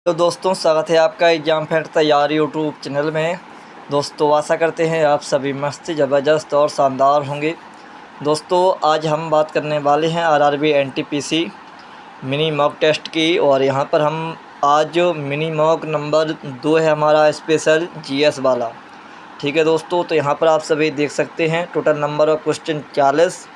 तो दोस्तों, स्वागत है आपका एग्ज़ाम फैक्ट तैयारी यूट्यूब चैनल में। दोस्तों, आशा करते हैं आप सभी मस्त, ज़बरदस्त और शानदार होंगे। दोस्तों, आज हम बात करने वाले हैं RRB NTPC mini mock test की। और यहाँ पर हम आज जो मिनी मॉक नंबर 2 है हमारा स्पेशल जीएस वाला। ठीक है दोस्तों, तो यहाँ पर आप सभी देख सकते हैं टोटल नंबर ऑफ क्वेश्चन 40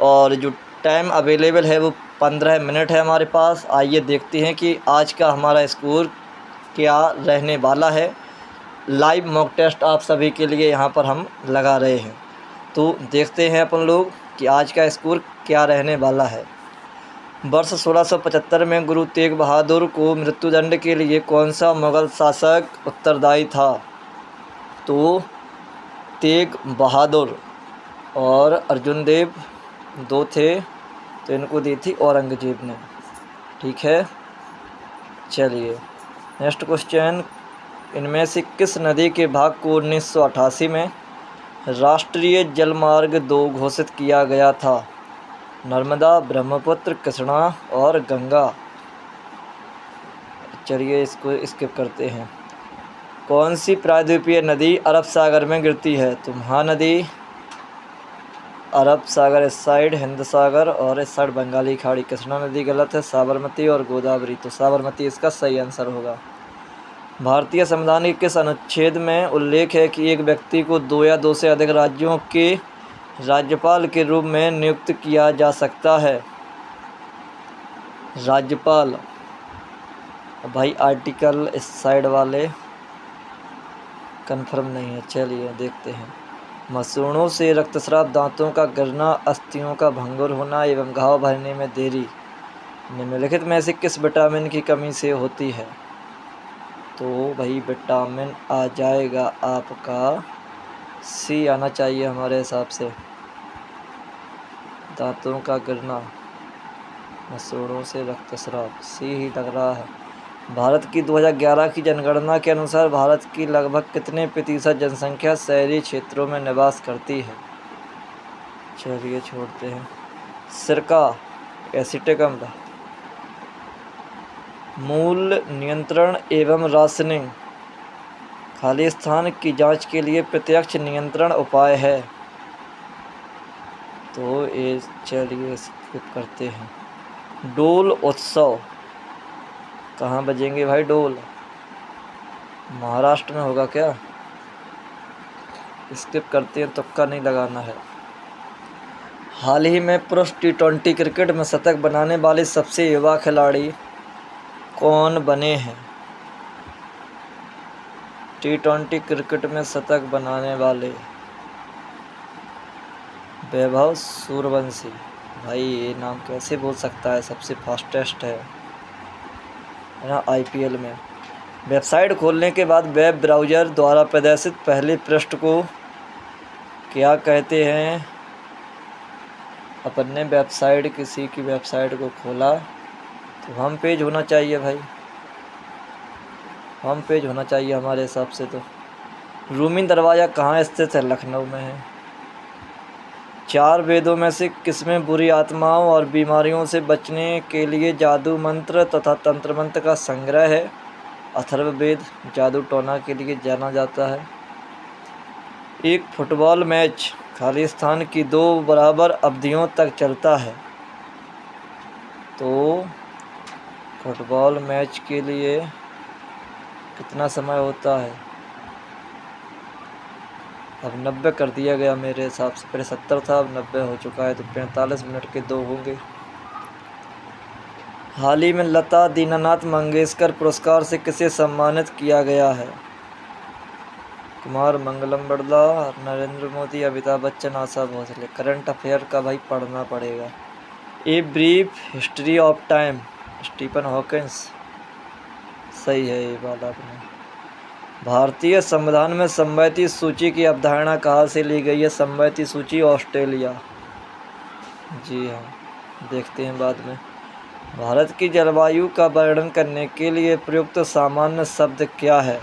और जो टाइम अवेलेबल है वो 15 मिनट है हमारे पास। आइए देखते हैं कि आज का हमारा स्कोर क्या रहने वाला है। लाइव मॉक टेस्ट आप सभी के लिए यहाँ पर हम लगा रहे हैं, तो देखते हैं अपन लोग कि आज का स्कोर क्या रहने वाला है। वर्ष 1675 में गुरु तेग बहादुर को मृत्युदंड के लिए कौन सा मुग़ल शासक उत्तरदायी था? तो तेग बहादुर और अर्जुन देव 2 थे, तो इनको दी थी औरंगज़ेब ने। ठीक है, चलिए नेक्स्ट क्वेश्चन। इनमें से किस नदी के भाग को 1988 में राष्ट्रीय जलमार्ग 2 घोषित किया गया था? नर्मदा, ब्रह्मपुत्र, कृष्णा और गंगा। चलिए इसको स्किप करते हैं। कौन सी प्रायद्वीपीय नदी अरब सागर में गिरती है? तो महानदी, अरब सागर इस साइड, हिंद सागर और इस साइड बंगाली खाड़ी। कृष्णा नदी गलत है, साबरमती और गोदावरी, तो साबरमती इसका सही आंसर होगा। भारतीय संविधान के किस अनुच्छेद में उल्लेख है कि एक व्यक्ति को 2 या 2 से अधिक राज्यों के राज्यपाल के रूप में नियुक्त किया जा सकता है? राज्यपाल, भाई आर्टिकल इस साइड वाले कंफर्म नहीं है, चलिए देखते हैं। मसूड़ों से रक्तस्राव, दांतों का गिरना, अस्थियों का भंगुर होना एवं घाव भरने में देरी निम्नलिखित में से किस विटामिन की कमी से होती है? तो भाई विटामिन आ जाएगा आपका सी आना चाहिए हमारे हिसाब से। दांतों का गिरना, मसूड़ों से रक्तस्राव, सी ही लग रहा है। भारत की 2011 की जनगणना के अनुसार भारत की लगभग कितने प्रतिशत जनसंख्या शहरी क्षेत्रों में निवास करती है? चलिए छोड़ते हैं। सिरका, एसिटिक अम्ल, मूल नियंत्रण एवं राशनिंग खाली स्थान की जांच के लिए प्रत्यक्ष नियंत्रण उपाय है? तो ये चलिए स्किप करते हैं। डोल उत्सव कहाँ बजेंगे भाई? डोल महाराष्ट्र में होगा क्या? स्किप करते हैं, तुक्का नहीं लगाना है। हाल ही में पुरुष T20 क्रिकेट में शतक बनाने वाले सबसे युवा खिलाड़ी कौन बने हैं? T20 क्रिकेट में शतक बनाने वाले वैभव सूर्यवंशी। भाई ये नाम कैसे बोल सकता है, सबसे फास्टेस्ट है ना IPL में। वेबसाइट खोलने के बाद वेब ब्राउज़र द्वारा प्रदर्शित पहले पृष्ठ को क्या कहते हैं? अपन ने वेबसाइट, किसी की वेबसाइट को खोला तो होम पेज होना चाहिए भाई, होम पेज होना चाहिए हमारे हिसाब से। तो रूमी दरवाज़ा कहाँ स्थित है? लखनऊ में है। 4 वेदों में से किसमें बुरी आत्माओं और बीमारियों से बचने के लिए जादू मंत्र तथा तंत्र मंत्र का संग्रह है? अथर्ववेद जादू टोना के लिए जाना जाता है। एक फुटबॉल मैच खाली स्थान की 2 बराबर अवधियों तक चलता है? तो फुटबॉल मैच के लिए कितना समय होता है? अब 90 कर दिया गया मेरे हिसाब से, पहले 70 था, अब 90 हो चुका है, तो 45 मिनट के 2 होंगे। हाल ही में लता दीनानाथ मंगेशकर पुरस्कार से किसे सम्मानित किया गया है? कुमार मंगलम बिरला, नरेंद्र मोदी, अमिताभ बच्चन, आशा भोसले। करंट अफेयर का भाई पढ़ना पड़ेगा। A brief history of time, Stephen Hawkins. सही है ये बात आपने। भारतीय संविधान में समवर्ती सूची की अवधारणा कहाँ से ली गई है? समवर्ती सूची ऑस्ट्रेलिया। जी हाँ, देखते हैं बाद में। भारत की जलवायु का वर्णन करने के लिए प्रयुक्त सामान्य शब्द क्या है?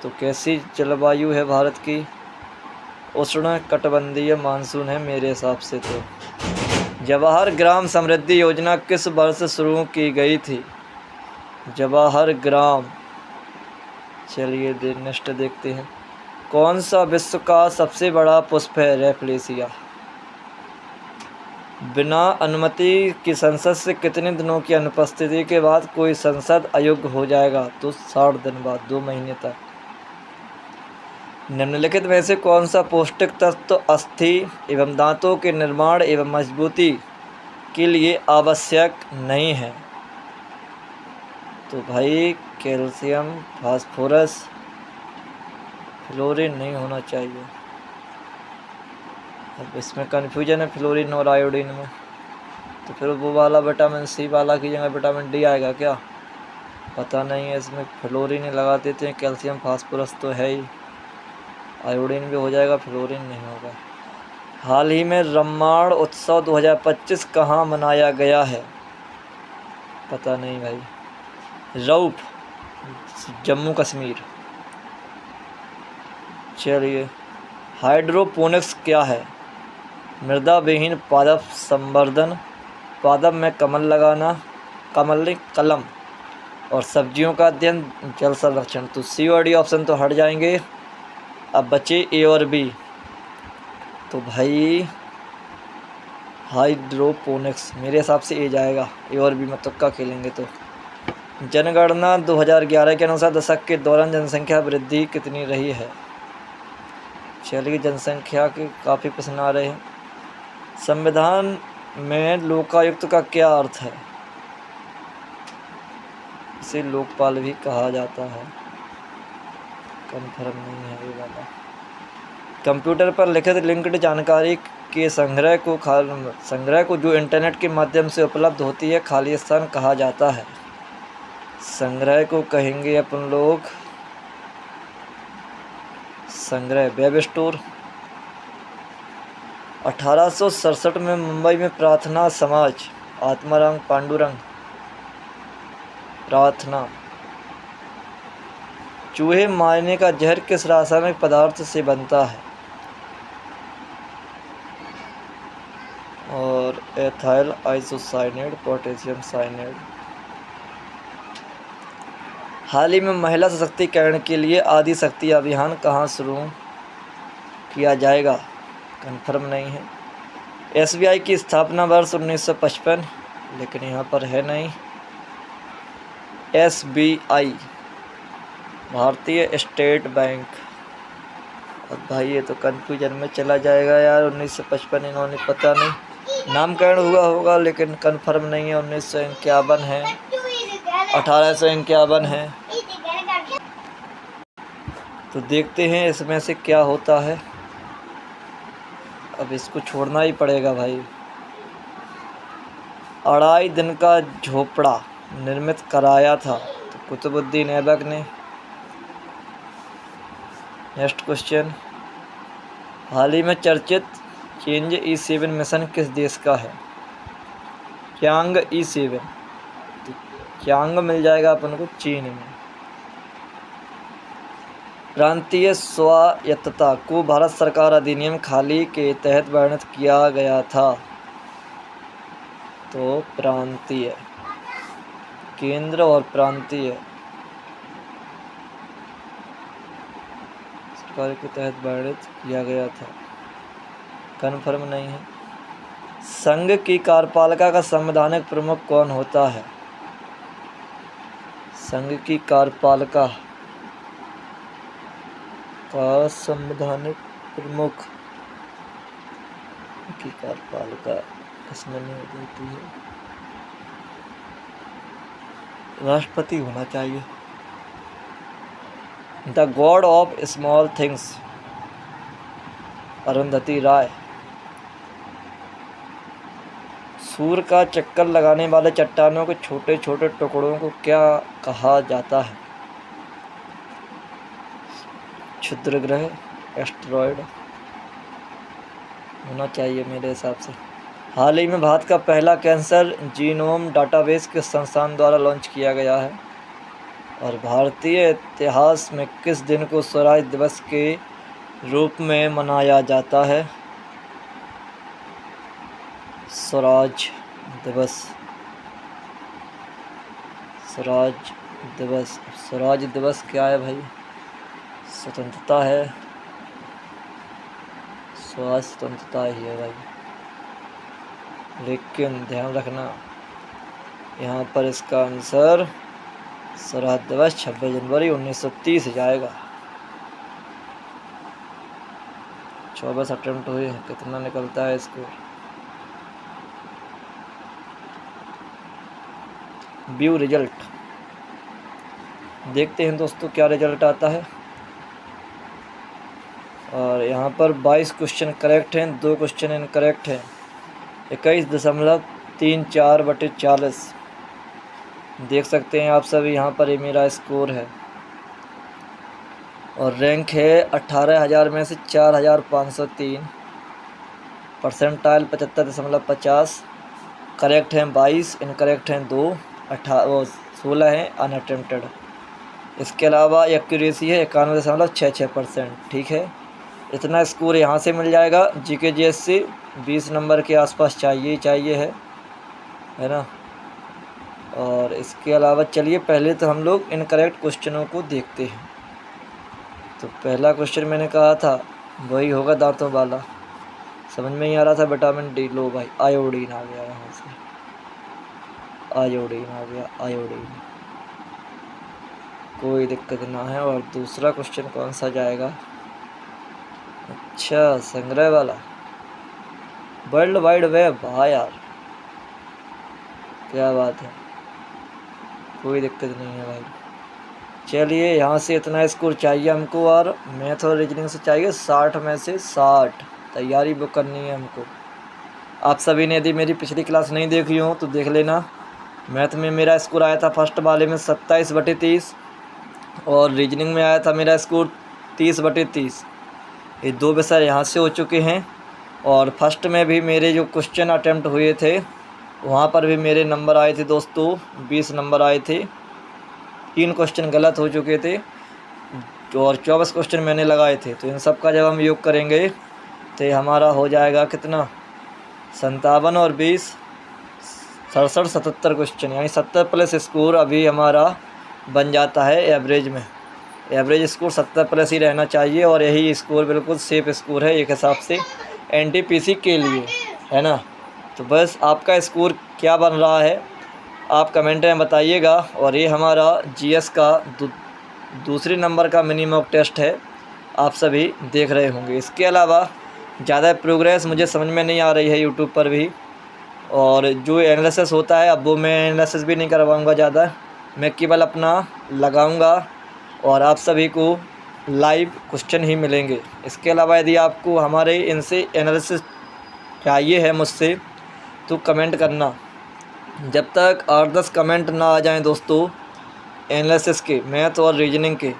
तो कैसी जलवायु है भारत की? उष्ण कटिबंधीय मानसून है मेरे हिसाब से। तो जवाहर ग्राम समृद्धि योजना किस वर्ष शुरू की गई थी? जवाहर ग्राम। चलिए नेक्स्ट देखते हैं। कौन सा विश्व का सबसे बड़ा पुष्प है? रेफलेशिया। बिना अनुमति की संसद से कितने दिनों की अनुपस्थिति के बाद कोई संसद अयोग्य हो जाएगा? तो 60 दिन बाद, 2 महीने तक। निम्नलिखित में से कौन सा पौष्टिक तत्व अस्थि एवं दांतों के निर्माण एवं मजबूती के लिए आवश्यक नहीं है? तो भाई कैल्शियम, फास्फोरस, फ्लोरीन नहीं होना चाहिए। अब इसमें कन्फ्यूजन है फ्लोरीन और आयोडीन में, तो फिर वो वाला विटामिन सी वाला की जगह विटामिन डी आएगा क्या? पता नहीं है। इसमें फ्लोरीन ही लगा देते हैं। कैल्शियम फास्फोरस तो है ही, आयोडीन भी हो जाएगा, फ्लोरीन नहीं होगा। हाल ही में रम्माण उत्सव 2025 कहाँ मनाया गया है? पता नहीं भाई। रऊफ, जम्मू कश्मीर। चलिए, हाइड्रोपोनिक्स क्या है? मृदा विहीन पादप संवर्धन, पादप में कलम और सब्जियों का अध्ययन, जल संरक्षण। तो सी और डी ऑप्शन तो हट जाएंगे। अब बचे ए और बी। तो भाई हाइड्रोपोनिक्स मेरे हिसाब से ए जाएगा। ए और बी में तुक्का खेलेंगे तो। जनगणना 2011 के अनुसार दशक के दौरान जनसंख्या वृद्धि कितनी रही है? चलिए, जनसंख्या के काफ़ी प्रश्न आ रहे हैं। संविधान में लोकायुक्त का क्या अर्थ है? इसे लोकपाल भी कहा जाता है। कन्फर्म नहीं है ये वाला। कंप्यूटर पर लिखित लिंक्ड जानकारी के संग्रह को जो इंटरनेट के माध्यम से उपलब्ध होती है, खाली स्थान कहा जाता है। संग्रह को कहेंगे अपन लोग संग्रह, वेब स्टोर। 1867 में मुंबई में प्रार्थना समाज, आत्माराम पांडुरंग, प्रार्थना। चूहे मारने का जहर किस रासायनिक पदार्थ से बनता है? और एथाइल आइसोसाइनेट, पोटेशियम साइनेट। हाल ही में महिला सशक्तिकरण के लिए आदि शक्ति अभियान कहाँ शुरू किया जाएगा? कंफर्म नहीं है। एसबीआई की स्थापना वर्ष 1955, लेकिन यहाँ पर है नहीं। एसबीआई, भारतीय स्टेट बैंक। अब भाई ये तो कन्फ्यूजन में चला जाएगा यार। 1955 इन्होंने, पता नहीं, नामकरण हुआ होगा लेकिन कंफर्म नहीं है। 1951 है, 1851 है। तो देखते हैं इसमें से क्या होता है। अब इसको छोड़ना ही पड़ेगा भाई। 2.5 दिन का झोपड़ा निर्मित कराया था तो कुतुबुद्दीन ऐबक ने। Next question. हाल ही में चर्चित चेंज E7 मिशन किस देश का है? चांग E7। तो चांग मिल जाएगा अपन को चीन में। प्रांतीय स्वायत्तता को भारत सरकार अधिनियम खाली के तहत वर्णित किया गया था। तो प्रांतीय, केंद्र और प्रांतीय सरकार के तहत वर्णित किया गया था। कन्फर्म नहीं है। संघ की कार्यपालिका का संवैधानिक प्रमुख कौन होता है? संघ की कार्यपालिका का संवैधानिक प्रमुख की कार्यपालिका किसमें नहीं होती है? राष्ट्रपति होना चाहिए। The God of Small Things, Arundhati Roy. सूर्य का चक्कर लगाने वाले चट्टानों के छोटे छोटे टुकड़ों को क्या कहा जाता है? क्षुद्र ग्रह, एस्टेरॉयड होना चाहिए मेरे हिसाब से। हाल ही में भारत का पहला कैंसर जीनोम डाटाबेस किस संस्थान द्वारा लॉन्च किया गया है? और भारतीय इतिहास में किस दिन को स्वराज दिवस के रूप में मनाया जाता है? स्वराज दिवस स्वराज दिवस। स्वराज दिवस क्या है भाई? स्वतंत्रता है, स्वराज स्वतंत्रता ही है भाई। लेकिन ध्यान रखना यहाँ पर इसका आंसर स्वराज दिवस 26 जनवरी 1930 जाएगा। 24 अटेम्प्ट हुए हैं, कितना निकलता है स्कोर? व्यू रिजल्ट, देखते हैं दोस्तों क्या रिजल्ट आता है। और यहाँ पर 22 क्वेश्चन करेक्ट हैं, 2 क्वेश्चन इनकरेक्ट हैं। 21.34/40 देख सकते हैं आप सभी। यहाँ पर ये मेरा स्कोर है और रैंक है 18,000 में से 4,503। परसेंटाइल 75.50। करेक्ट हैं 22, इनकरेक्ट हैं 2, 16 हैं अनअटेम्प्टेड। इसके अलावा एक्यूरेसी है 91.66%। ठीक है, इतना स्कोर यहाँ से मिल जाएगा। जीके जीएस से 20 नंबर के आसपास चाहिए है ना। और इसके अलावा चलिए पहले तो हम लोग इनकरेक्ट क्वेश्चनों को देखते हैं। तो पहला क्वेश्चन मैंने कहा था वही होगा, दांतों वाला। समझ में ही आ रहा था विटामिन डी। लो भाई, आयोडीन आ गया, यहाँ से आयोडीन आ गया, आयोडीन, कोई दिक्कत ना है। और दूसरा क्वेश्चन कौन सा जाएगा? अच्छा, संग्रह वाला, वर्ल्ड वाइड वेब। हाँ यार, क्या बात है, कोई दिक्कत नहीं है भाई। चलिए, यहाँ से इतना स्कोर चाहिए हमको। और मैथ और रीजनिंग से चाहिए 60 में से 60। तैयारी बुक करनी है हमको। आप सभी ने यदि मेरी पिछली क्लास नहीं देखी हो तो देख लेना। मैथ में मेरा स्कोर आया था फर्स्ट वाले में 27/30 और रीजनिंग में आया था मेरा स्कोर 30/30। ये 2 विषय यहाँ से हो चुके हैं। और फर्स्ट में भी मेरे जो क्वेश्चन अटैम्प्ट हुए थे वहाँ पर भी मेरे नंबर आए थे दोस्तों, 20 नंबर आए थे। 3 क्वेश्चन गलत हो चुके थे और 24 क्वेश्चन मैंने लगाए थे। तो इन सब का जब हम योग करेंगे तो हमारा हो जाएगा कितना? 57 और 20 67 77 क्वेश्चन, यानी 70 प्लस स्कोर अभी हमारा बन जाता है एवरेज में। एवरेज स्कोर 70 प्लस ही रहना चाहिए और यही स्कोर बिल्कुल सेफ स्कोर है एक हिसाब से एनटीपीसी के लिए, है ना। तो बस आपका स्कोर क्या बन रहा है आप कमेंट में बताइएगा। और ये हमारा जीएस का दूसरे नंबर का मिनी मॉक टेस्ट है, आप सभी देख रहे होंगे। इसके अलावा ज़्यादा प्रोग्रेस मुझे समझ में नहीं आ रही है यूट्यूब पर भी। और जो एनालिसिस होता है अब वो मैं एनालिसिस भी नहीं करवाऊँगा ज़्यादा, मैं केवल अपना लगाऊँगा और आप सभी को लाइव क्वेश्चन ही मिलेंगे। इसके अलावा यदि आपको हमारे इनसे एनालिसिस चाहिए है मुझसे तो कमेंट करना। जब तक 8-10 कमेंट ना आ जाएं दोस्तों एनालिसिस के, मैथ और रीजनिंग के,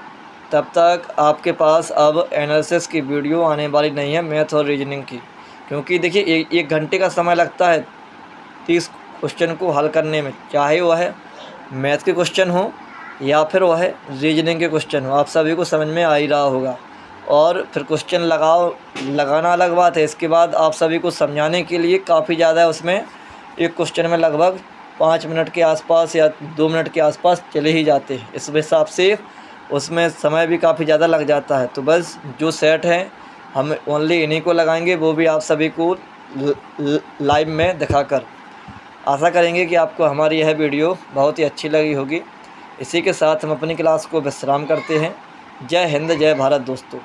तब तक आपके पास अब एनालिसिस की वीडियो आने वाली नहीं है मैथ और रीजनिंग की। क्योंकि देखिए एक घंटे का समय लगता है 30 क्वेश्चन को हल करने में, चाहे वह है मैथ के क्वेश्चन हो या फिर वह है रीजनिंग के क्वेश्चन हो। आप सभी को समझ में आ ही रहा होगा। और फिर क्वेश्चन लगाना अलग बात है, इसके बाद आप सभी को समझाने के लिए काफ़ी ज़्यादा उसमें एक क्वेश्चन में लगभग 5 मिनट के आसपास या 2 मिनट के आसपास चले ही जाते हैं। इस हिसाब से उसमें समय भी काफ़ी ज़्यादा लग जाता है। तो बस जो सेट है हम ओनली इन्हीं को लगाएंगे, वो भी आप सभी को लाइव में दिखाकर। आशा करेंगे कि आपको हमारी यह वीडियो बहुत ही अच्छी लगी होगी। इसी के साथ हम अपनी क्लास को विश्राम करते हैं। जय हिंद, जय भारत दोस्तों।